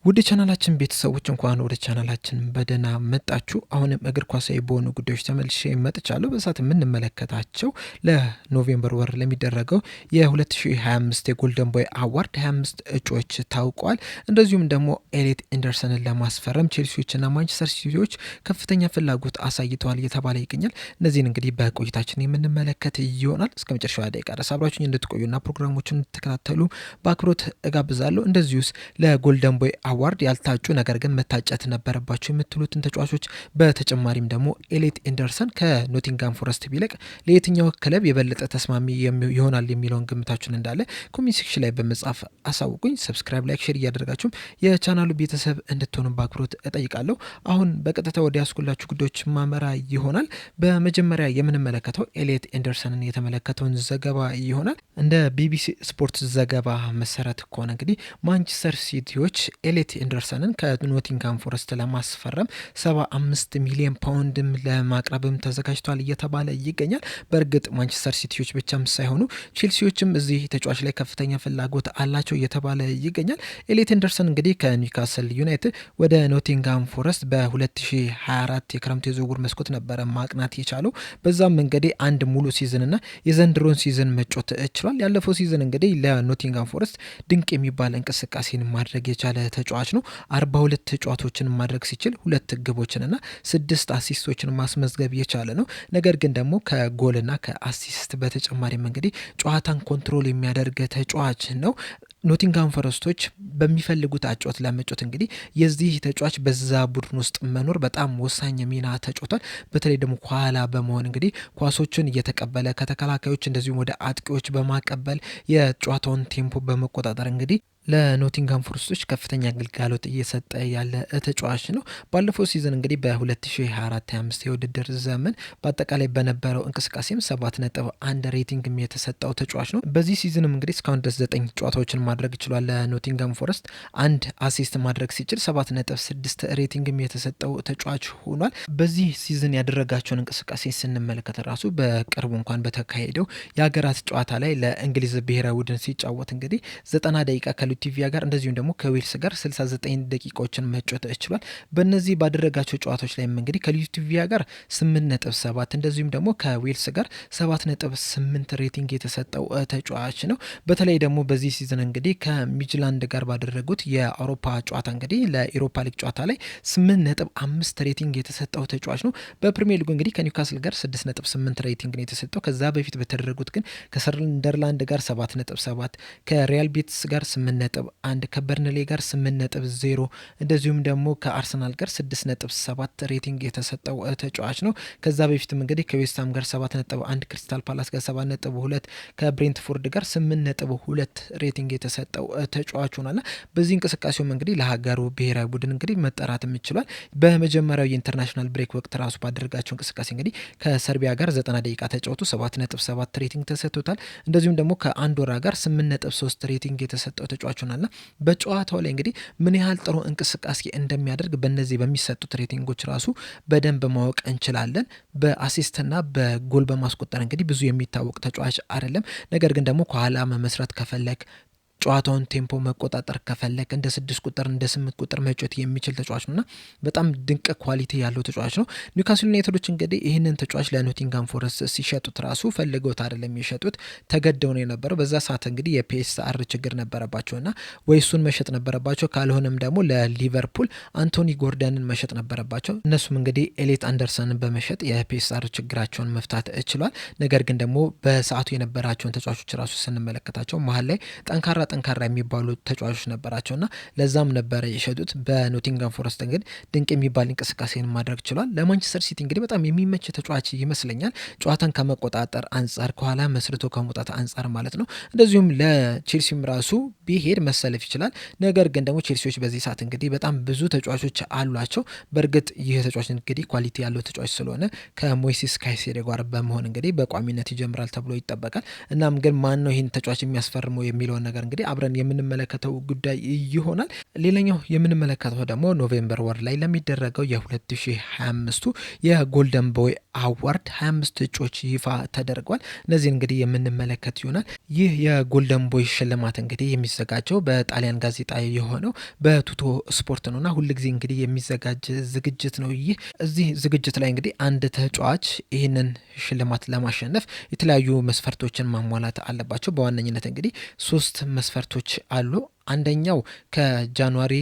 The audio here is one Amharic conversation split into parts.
ወደ ቻናላችን ቤተሰቦች እንኳን ወደ ቻናላችን በደህና መጣችሁ። አሁንም እግር ኳሳዊ በሆኑ ጉዳዮች ተመልሼ መጥቻለሁ። በሰዓት የምንመለከታቸው ለኖቬምበር ወር ለሚደረገው የ2025 የጎልደን ቦይ አዋርድ 25 እጩዎች ታውቋል። እንደዚሁም ደግሞ ኤሊት ኤንደርሰንን ለማስፈረም ቼልሲዎችና ማንቸስተር ሲቲዎች ከፍተኛ ፍላጎት አሳይተዋል እየተባለ ይገኛል። እነዚህን እንግዲህ በቆይታችን የምንመለከት ይሆናል። እስከ መጨረሻው ደቂቃ ድረስ አብራችሁኝ እንድትቆዩና ፕሮግራሞችን እንድትከታተሉ በአክብሮት እጋብዛለሁ። እንደዚሁስ ለጎልደን ቦይ አዋርድ ያልታጩ ነገር ግን መታጨት ነበረባቸው የምትሉትን ተጫዋቾች በተጨማሪም ደግሞ ኤሊት ኤንደርሰን ከኖቲንጋም ፎረስት ቢለቅ ለየትኛው ክለብ የበለጠ ተስማሚ ይሆናል የሚለውን ግምታችሁን እንዳለ ኮሜንት ሴክሽን ላይ በመጻፍ አሳውቁኝ። ሰብስክራይብ፣ ላይክ፣ ሼር እያደረጋችሁም የቻናሉ ቤተሰብ እንድትሆኑ በአክብሮት እጠይቃለሁ። አሁን በቀጥታ ወደ ያስኩላችሁ ጉዳዮች ማመራ ይሆናል። በመጀመሪያ የምንመለከተው ኤሊት ኤንደርሰንን የተመለከተውን ዘገባ ይሆናል። እንደ ቢቢሲ ስፖርት ዘገባ መሰረት ከሆነ እንግዲህ ማንቸስተር ሲቲዎች ኤሊት ኤንደርሰንን ከኖቲንጋም ፎረስት ለማስፈረም 75 ሚሊዮን ፓውንድም ለማቅረብም ተዘጋጅቷል እየተባለ ይገኛል። በእርግጥ ማንቸስተር ሲቲዎች ብቻም ሳይሆኑ ቼልሲዎችም እዚህ ተጫዋች ላይ ከፍተኛ ፍላጎት አላቸው እየተባለ ይገኛል። ኤሊት ኤንደርሰን እንግዲህ ከኒውካስል ዩናይትድ ወደ ኖቲንጋም ፎረስት በ2024 የክረምት የዝውውር መስኮት ነበረ ማቅናት የቻለው። በዛም እንግዲህ አንድ ሙሉ ሲዝንና የዘንድሮን ሲዝን መጮት ችሏል። ያለፈው ሲዝን እንግዲህ ለኖቲንጋም ፎረስት ድንቅ የሚባል እንቅስቃሴን ማድረግ የቻለ ተጫዋች ነው። 42 ጨዋታዎችን ማድረግ ሲችል 2 ግቦችንና 6 አሲስቶችን ማስመዝገብ የቻለ ነው። ነገር ግን ደግሞ ከጎልና ከአሲስት በተጨማሪም እንግዲህ ጨዋታን ኮንትሮል የሚያደርግ ተጫዋች ነው። ኖቲንጋም ፎረስቶች በሚፈልጉት አጫወት ለመጫወት እንግዲህ የዚህ ተጫዋች በዛ ቡድን ውስጥ መኖር በጣም ወሳኝ ሚና ተጫውቷል። በተለይ ደግሞ ከኋላ በመሆን እንግዲህ ኳሶችን እየተቀበለ ከተከላካዮች እንደዚሁም ወደ አጥቂዎች በማቀበል የጨዋታውን ቴምፖ በመቆጣጠር እንግዲህ ለኖቲንጋም ፎረስቶች ከፍተኛ ግልጋሎት እየሰጠ ያለ ተጫዋች ነው። ባለፈው ሲዝን እንግዲህ በ2024/25 የውድድር ዘመን በአጠቃላይ በነበረው እንቅስቃሴም 7.1 ሬቲንግ የተሰጠው ተጫዋች ነው። በዚህ ሲዝንም እንግዲህ እስካሁን ድረስ 9 ጨዋታዎችን ማድረግ ችሏል። ለኖቲንጋም ፎረስት አንድ አሲስት ማድረግ ሲችል 7.6 ሬቲንግ የተሰጠው ተጫዋች ሆኗል። በዚህ ሲዝን ያደረጋቸውን እንቅስቃሴ ስንመለከት ራሱ በቅርቡ እንኳን በተካሄደው የሀገራት ጨዋታ ላይ ለእንግሊዝ ብሔራዊ ቡድን ሲጫወት እንግዲህ 90 ደቂቃ ሉቲቪያ ጋር እንደዚሁም ደግሞ ከዌልስ ጋር 69 ደቂቃዎችን መጫወት ችሏል። በእነዚህ ባደረጋቸው ጨዋታዎች ላይ እንግዲህ ከሉቲቪያ ጋር 8.7 እንደዚሁም ደግሞ ከዌልስ ጋር 7.8 ሬቲንግ የተሰጠው ተጫዋች ነው። በተለይ ደግሞ በዚህ ሲዝን እንግዲህ ከሚድላንድ ጋር ባደረጉት የአውሮፓ ጨዋታ እንግዲህ ለኢሮፓ ሊግ ጨዋታ ላይ 8.5 ሬቲንግ የተሰጠው ተጫዋች ነው። በፕሪሚየር ሊጉ እንግዲህ ከኒውካስል ጋር 6.8 ሬቲንግ ነው የተሰጠው። ከዛ በፊት በተደረጉት ግን ከሰንደርላንድ ጋር 7.7 ከሪያል ቤትስ ጋር 8.1 ከበርንሌ ጋር 8.0 እንደዚሁም ደግሞ ከአርሰናል ጋር 6.7 ሬቲንግ የተሰጠው ተጫዋች ነው። ከዛ በፊትም እንግዲህ ከዌስትሃም ጋር 7.1 ክሪስታል ፓላስ ጋር 7.2 ከብሬንትፎርድ ጋር 8.2 ሬቲንግ የተሰጠው ተጫዋች ሆኗል። በዚህ እንቅስቃሴውም እንግዲህ ለሀገሩ ብሔራዊ ቡድን እንግዲህ መጠራትም ይችላል። በመጀመሪያው የኢንተርናሽናል ብሬክ ወቅት ራሱ ባደረጋቸው እንቅስቃሴ እንግዲህ ከሰርቢያ ጋር 90 ደቂቃ ተጫውቶ 7.7 ሬቲንግ ተሰጥቶታል። እንደዚሁም ደግሞ ከአንዶራ ጋር 8.3 ሬቲንግ የተሰጠው ተጫዋች ሆናልና በጨዋታው ላይ እንግዲህ ምን ያህል ጥሩ እንቅስቃሴ እንደሚያደርግ በእነዚህ በሚሰጡት ሬቲንጎች ራሱ በደንብ ማወቅ እንችላለን። በአሲስትና በጎል በማስቆጠር እንግዲህ ብዙ የሚታወቅ ተጫዋች አይደለም። ነገር ግን ደግሞ ከኋላ መመስረት ከፈለክ ጨዋታውን ቴምፖ መቆጣጠር ከፈለክ እንደ 6 ቁጥር እንደ 8 ቁጥር መጫወት የሚችል ተጫዋች ነውና በጣም ድንቅ ኳሊቲ ያለው ተጫዋች ነው። ኒውካስል ዩናይትዶች እንግዲህ ይህንን ተጫዋች ለኖቲንጋም ፎረስት ሲሸጡት ራሱ ፈልገውት አይደለም የሸጡት፣ ተገደው ነው የነበረው። በዛ ሰዓት እንግዲህ የፒኤስአር ችግር ነበረባቸውና ወይ እሱን መሸጥ ነበረባቸው፣ ካልሆነም ደግሞ ለሊቨርፑል አንቶኒ ጎርደንን መሸጥ ነበረባቸው። እነሱም እንግዲህ ኤሊት ኤንደርሰንን በመሸጥ የፒኤስአር ችግራቸውን መፍታት ችሏል። ነገር ግን ደግሞ በሰዓቱ የነበራቸውን ተጫዋቾች ራሱ ስንመለከታቸው መሀል ላይ ጠንካራ የሚባሉ ተጫዋቾች ነበራቸውና ለዛም ነበረ የሸጡት። በኖቲንጋም ፎረስት እንግዲህ ድንቅ የሚባል እንቅስቃሴን ማድረግ ችሏል። ለማንቸስተር ሲቲ እንግዲህ በጣም የሚመች ተጫዋች ይመስለኛል። ጨዋታን ከመቆጣጠር አንጻር፣ ከኋላ መስርቶ ከመውጣት አንጻር ማለት ነው። እንደዚሁም ለቼልሲም ራሱ ቢሄድ መሰለፍ ይችላል። ነገር ግን ደግሞ ቼልሲዎች በዚህ ሰዓት እንግዲህ በጣም ብዙ ተጫዋቾች አሏቸው። በእርግጥ ይህ ተጫዋች እንግዲህ ኳሊቲ ያለው ተጫዋች ስለሆነ ከሞይሴስ ካይሴዶ ጋር በመሆን እንግዲህ በቋሚነት ይጀምራል ተብሎ ይጠበቃል። እናም ግን ማን ነው ይህን ተጫዋች የሚያስፈርመው የሚለውን ነገር እንግዲህ አብረን የምንመለከተው ጉዳይ ይሆናል። ሌላኛው የምንመለከተው ደግሞ ኖቬምበር ወር ላይ ለሚደረገው የ2025 የጎልደን ቦይ አዋርድ 25 እጩዎች ይፋ ተደርጓል። እነዚህ እንግዲህ የምንመለከት ይሆናል። ይህ የጎልደን ቦይ ሽልማት እንግዲህ የሚዘጋጀው በጣሊያን ጋዜጣ የሆነው በቱቶ ስፖርት ነውና ሁልጊዜ እንግዲህ የሚዘጋጅ ዝግጅት ነው። ይህ እዚህ ዝግጅት ላይ እንግዲህ አንድ ተጫዋች ይህንን ሽልማት ለማሸነፍ የተለያዩ መስፈርቶችን ማሟላት አለባቸው። በዋነኝነት እንግዲህ 3 መስፈርቶች አሉ። አንደኛው ከጃንዋሪ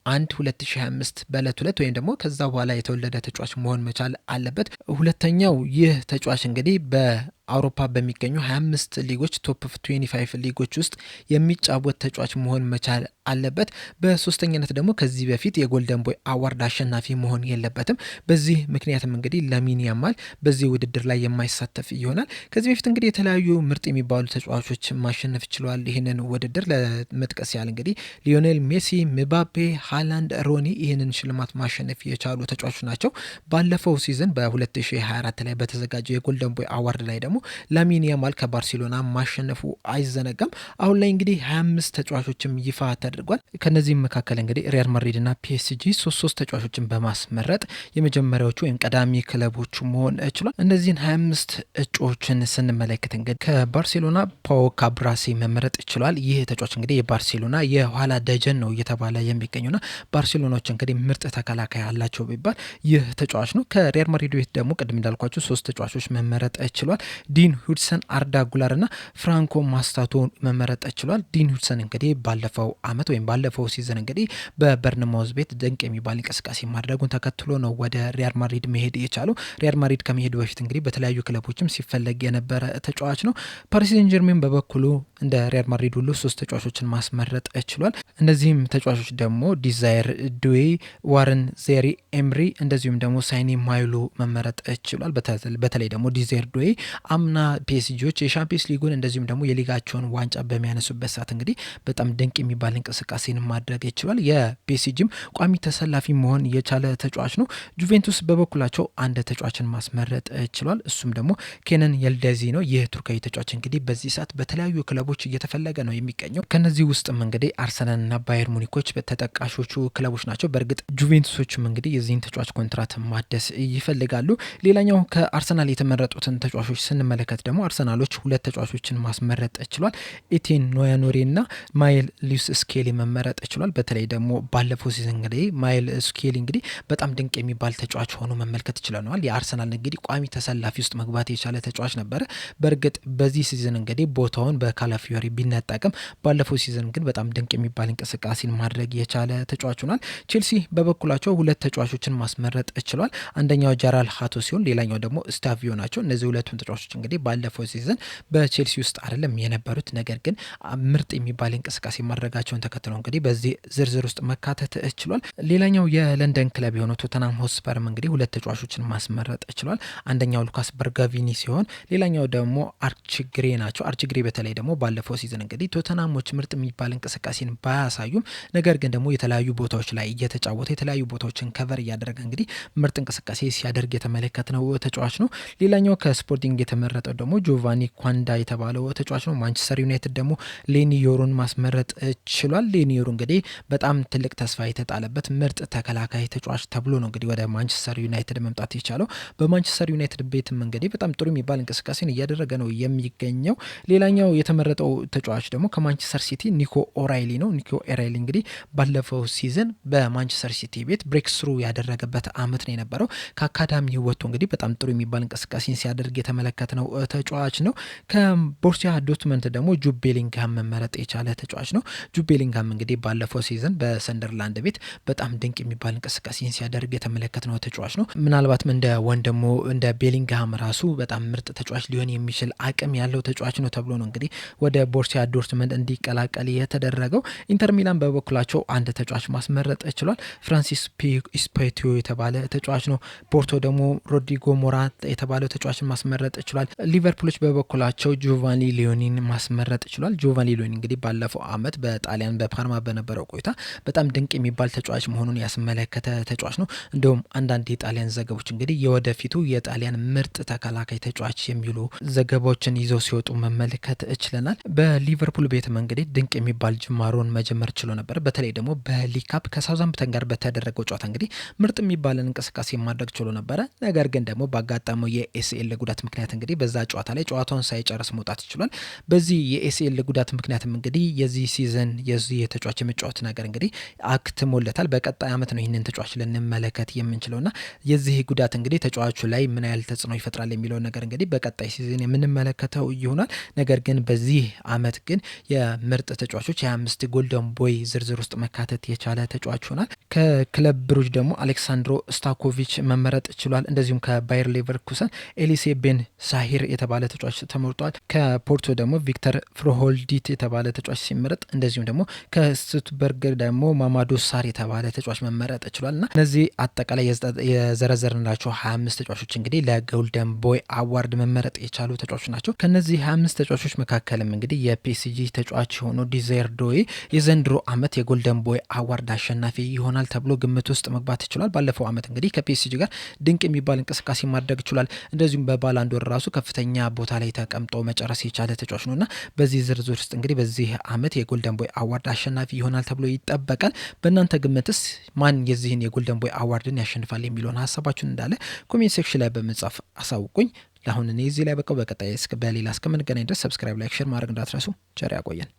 2025 በዕለት 2 ወይም ደግሞ ከዛ በኋላ የተወለደ ተጫዋች መሆን መቻል አለበት። ሁለተኛው ይህ ተጫዋች እንግዲህ በአውሮፓ በሚገኙ 25 ሊጎች ቶፕ 25 ሊጎች ውስጥ የሚጫወት ተጫዋች መሆን መቻል አለበት። በሶስተኛነት ደግሞ ከዚህ በፊት የጎልደን ቦይ አዋርድ አሸናፊ መሆን የለበትም። በዚህ ምክንያትም እንግዲህ ላሚን ያማል በዚህ ውድድር ላይ የማይሳተፍ ይሆናል። ከዚህ በፊት እንግዲህ የተለያዩ ምርጥ የሚባሉ ተጫዋቾች ማሸነፍ ችለዋል። ይህንን ውድድር ለመጥቀስ ያህል እንግዲህ ሊዮኔል ሜሲ፣ ምባፔ፣ ሃላንድ፣ ሮኒ ይህንን ሽልማት ማሸነፍ የቻሉ ተጫዋቾች ናቸው። ባለፈው ሲዝን በ2024 ላይ በተዘጋጀው የጎልደን ቦይ አዋርድ ላይ ደግሞ ላሚን ያማል ከባርሴሎና ማሸነፉ አይዘነጋም። አሁን ላይ እንግዲህ 25 ተጫዋቾችም ይፋ ተደርጓል። ከነዚህም መካከል እንግዲህ ሪያል ማድሪድ እና ፒኤስጂ ሶስት ተጫዋቾችን በማስመረጥ የመጀመሪያዎቹ ወይም ቀዳሚ ክለቦቹ መሆን ችሏል። እነዚህን 25 እጩዎችን ስንመለከት እንግዲህ ከባርሴሎና ፓው ካብራሲ መመረጥ ችሏል። ይህ ተጫዋች እንግዲህ የባርሴሎና የኋላ ደጀን ነው እየተባለ የሚገኙና ባርሴሎናዎች እንግዲህ ምርጥ ተከላካይ አላቸው ቢባል ይህ ተጫዋች ነው። ከሪያል ማድሪድ ቤት ደግሞ ቅድም እንዳልኳቸው 3 ተጫዋቾች መመረጥ ችሏል። ዲን ሁድሰን፣ አርዳ ጉላር እና ፍራንኮ ማስታቶ መመረጥ ችሏል። ዲን ሁድሰን እንግዲህ ባለፈው አመት ወይም ባለፈው ሲዝን እንግዲህ በበርንማውዝ ቤት ድንቅ የሚባል እንቅስቃሴ ማድረጉን ተከትሎ ነው ወደ ሪያል ማድሪድ መሄድ የቻለው። ሪያል ማድሪድ ከመሄዱ በፊት እንግዲህ በተለያዩ ክለቦችም ሲፈለግ የነበረ ተጫዋች ነው። ፓሪስ ሴን ጀርሜን በበኩሉ እንደ ሪያል ማድሪድ ሁሉ 3 ተጫዋቾችን ማስመረጥ ችሏል። እነዚህም ተጫዋቾች ደግሞ ዲዛይር ዱዌ፣ ዋረን ዜሪ ኤምሪ እንደዚሁም ደግሞ ሳይኒ ማይሉ መመረጥ ችሏል። በተለይ ደግሞ ዲዛይር ዱዌ አምና ፒኤስጂዎች የሻምፒየንስ ሊጉን እንደዚሁም ደግሞ የሊጋቸውን ዋንጫ በሚያነሱበት ሰዓት እንግዲህ በጣም ድንቅ የሚባል እንቅስቃሴን ማድረግ ይችላል። የፒኤስጂም ቋሚ ተሰላፊ መሆን የቻለ ተጫዋች ነው። ጁቬንቱስ በበኩላቸው አንድ ተጫዋችን ማስመረጥ ችሏል። እሱም ደግሞ ኬነን የልደዚ ነው። ይህ ቱርካዊ ተጫዋች እንግዲህ በዚህ ሰዓት በተለያዩ ክለቦች እየተፈለገ ነው የሚገኘው። ከነዚህ ውስጥም እንግዲህ አርሰናልና ባየር ሙኒኮች ተጠቃሾቹ ክለቦች ናቸው። በእርግጥ ጁቬንቱሶችም እንግዲህ የዚህን ተጫዋች ኮንትራት ማደስ ይፈልጋሉ። ሌላኛው ከአርሰናል የተመረጡትን ተጫዋቾች ስንመለከት ደግሞ አርሰናሎች 2 ተጫዋቾችን ማስመረጥ ችሏል። ኤቴን ኖያኖሬ እና ማይል ሊዩስ ስኬሊ መመረጥ ችሏል። በተለይ ደግሞ ባለፈው ሲዝን እንግዲህ ማይል ስኬሊ እንግዲህ በጣም ድንቅ የሚባል ተጫዋች ሆኖ መመልከት ችለናል። የአርሰናል እንግዲህ ቋሚ ተሰላፊ ውስጥ መግባት የቻለ ተጫዋች ነበረ። በእርግጥ በዚህ ሲዝን እንግዲህ ቦታውን በካላፊዮሪ ቢነጠቅም ባለፈው ሲዝን ግን በጣም ድንቅ የሚባል እንቅስቃሴን ማድረግ የቻለ ተጫዋች ሆኗል። ቼልሲ በበኩላቸው 2 ተጫዋቾችን ማስመረጥ ችሏል። አንደኛው ጀራል ሃቶ ሲሆን ሌላኛው ደግሞ ስታቪዮ ናቸው። እነዚህ ሁለቱም ተጫዋቾች እንግዲህ ባለፈው ሲዝን በቼልሲ ውስጥ አይደለም የነበሩት፣ ነገር ግን ምርጥ የሚባል እንቅስቃሴ ማድረጋቸውን ተከትሎ እንግዲህ በዚህ ዝርዝር ውስጥ መካተት ችሏል። ሌላኛው የለንደን ክለብ የሆነው ቶተናም ሆስፐርም እንግዲህ 2 ተጫዋቾችን ማስመረጥ ችሏል። አንደኛው ሉካስ በርጋቪኒ ሲሆን ሌላኛው ደግሞ አርችግሬ ናቸው። አርችግሬ በተለይ ደግሞ ባለፈው ሲዝን እንግዲህ ቶተናሞች ምርጥ የሚባል እንቅስቃሴን ባያሳዩም ነገር ግን ደግሞ የተለያዩ ቦታዎች ላይ እየተጫወተ የተለያዩ ቦታዎችን ከቨር እያደረገ እንግዲህ ምርጥ እንቅስቃሴ ሲያደርግ የተመለከትነው ተጫዋች ነው። ሌላኛው ከስፖርቲንግ የተመረጠው ደግሞ ጆቫኒ ኳንዳ የተባለው ተጫዋች ነው። ማንቸስተር ዩናይትድ ደግሞ ሌኒዮሩን ማስመረጥ ችሏል። ሌኒዮሩ እንግዲህ በጣም ትልቅ ተስፋ የተጣለበት ምርጥ ተከላካይ ተጫዋች ተብሎ ነው እንግዲህ ወደ ማንቸስተር ዩናይትድ መምጣት የቻለው። በማንቸስተር ዩናይትድ ቤትም እንግዲህ በጣም ጥሩ የሚባል እንቅስቃሴን እያደረገ ነው የሚገኘው። ሌላኛው የተመረጠው ተጫዋች ደግሞ ከማንቸስተር ሲቲ ኒኮ ኦራይሊ ነው። ኒኮ ኦራይሊ እንግዲህ ባለፈው ሲዝን በማንቸስተር ሲቲ ቤት ብሬክ ስሩ ያደረገበት አመት ነው የነበረው። ከአካዳሚ ወጥቶ እንግዲህ በጣም ጥሩ የሚባል እንቅስቃሴን ሲያደርግ የተመለከትነው ተጫዋች ነው። ከቦርሲያ ዶርትመንት ደግሞ ጁድ ቤሊንግሃም መመረጥ የቻለ ተጫዋች ነው። ጁድ ቤሊንግሃም እንግዲህ ባለፈው ሲዝን በሰንደርላንድ ቤት በጣም ድንቅ የሚባል እንቅስቃሴን ሲያደርግ የተመለከትነው ተጫዋች ነው። ምናልባትም እንደ ወንድሙ እንደ ቤሊንግሃም ራሱ በጣም ምርጥ ተጫዋች ሊሆን የሚችል አቅም ያለው ተጫዋች ነው ተብሎ ነው እንግዲህ ወደ ቦርሲያ ዶርትመንት እንዲቀላቀል የተደረገው። ኢንተር ሚላን በበኩላቸው አንድ ተጫዋች ማስመረጥ ችሏል። ፍራንሲስ ኢስፔቲዮ የተባለ ተጫዋች ነው። ፖርቶ ደግሞ ሮድሪጎ ሞራት የተባለው ተጫዋችን ማስመረጥ ችሏል። ሊቨርፑሎች በበኩላቸው ጆቫኒ ሊዮኒን ማስመረጥ ችሏል። ጆቫኒ ሊዮኒ እንግዲህ ባለፈው አመት በጣሊያን በፓርማ በነበረው ቆይታ በጣም ድንቅ የሚባል ተጫዋች መሆኑን ያስመለከተ ተጫዋች ነው። እንደውም አንዳንድ የጣሊያን ዘገቦች እንግዲህ የወደፊቱ የጣሊያን ምርጥ ተከላካይ ተጫዋች የሚሉ ዘገባዎችን ይዘው ሲወጡ መመልከት ችለናል። ይለናል። በሊቨርፑል ቤትም እንግዲህ ድንቅ የሚባል ጅማሮን መጀመር ችሎ ነበር። በተለይ ደግሞ በሊግ ካፕ ከሳውዛምፕተን ጋር በተደረገው ጨዋታ እንግዲህ ምርጥ የሚባልን እንቅስቃሴ ማድረግ ችሎ ነበረ። ነገር ግን ደግሞ ባጋጠመው የኤሲኤል ጉዳት ምክንያት እንግዲህ በዛ ጨዋታ ላይ ጨዋታውን ሳይጨርስ መውጣት ይችላል። በዚህ የኤሲኤል ጉዳት ምክንያትም እንግዲህ የዚህ ሲዝን የዚህ የተጫዋች የመጫወት ነገር እንግዲህ አክትሞለታል። በቀጣይ ዓመት ነው ይህንን ተጫዋች ልንመለከት የምንችለውና የዚህ ጉዳት እንግዲህ ተጫዋቹ ላይ ምን ያህል ተጽዕኖ ይፈጥራል የሚለውን ነገር እንግዲህ በቀጣይ ሲዝን የምንመለከተው ይሆናል። ነገር ግን በዚህ ዓመት ግን የምርጥ ተጫዋቾች የ25 ጎልደን ቦይ ዝርዝር ውስጥ መካተት የቻለ ተጫዋች ሆናል። ከክለብ ብሩጅ ደግሞ አሌክሳንድሮ ስታኮቪች መመረጥ ችሏል። እንደዚሁም ከባየር ሌቨርኩሰን ኤሊሴ ቤን ሳሂር የተባለ ተጫዋች ተመርጧል። ከፖርቶ ደግሞ ቪክተር ፍሮሆልዲት የተባለ ተጫዋች ሲመረጥ፣ እንደዚሁም ደግሞ ከስቱትበርግ ደግሞ ማማዶ ሳር የተባለ ተጫዋች መመረጥ ችሏል እና እነዚህ አጠቃላይ የዘረዘርንላቸው 25 ተጫዋቾች እንግዲህ ለጎልደን ቦይ አዋርድ መመረጥ የቻሉ ተጫዋቾች ናቸው። ከነዚህ 25 ተጫዋቾች መካከልም እንግዲህ የፒኤስጂ ተጫዋች የሆነው ዲዛይር ዶዌ የዘንድሮ ዓመት የጎልደን ቦይ አዋርድ አሸናፊ ይሆናል ተብሎ ግምት ውስጥ መግባት ይችላል። ባለፈው ዓመት እንግዲህ ከፒኤስጂ ጋር ድንቅ የሚባል እንቅስቃሴ ማድረግ ይችላል። እንደዚሁም በባላንዶር ራሱ ከፍተኛ ቦታ ላይ ተቀምጦ መጨረስ የቻለ ተጫዋች ነውና በዚህ ዝርዝር ውስጥ እንግዲህ በዚህ ዓመት የጎልደን ቦይ አዋርድ አሸናፊ ይሆናል ተብሎ ይጠበቃል። በእናንተ ግምትስ ማን የዚህን የጎልደን ቦይ አዋርድን ያሸንፋል የሚለውን ሀሳባችሁን እንዳለ ኮሜንት ሴክሽን ላይ በመጻፍ አሳውቁኝ። ለአሁን እኔ እዚህ ላይ በቃው። በቀጣይ በሌላ እስከምንገናኝ ድረስ ሰብስክራይብ፣ ላይክ፣ ሼር ማድረግ እንዳትረሱ። ቸር ያቆየን።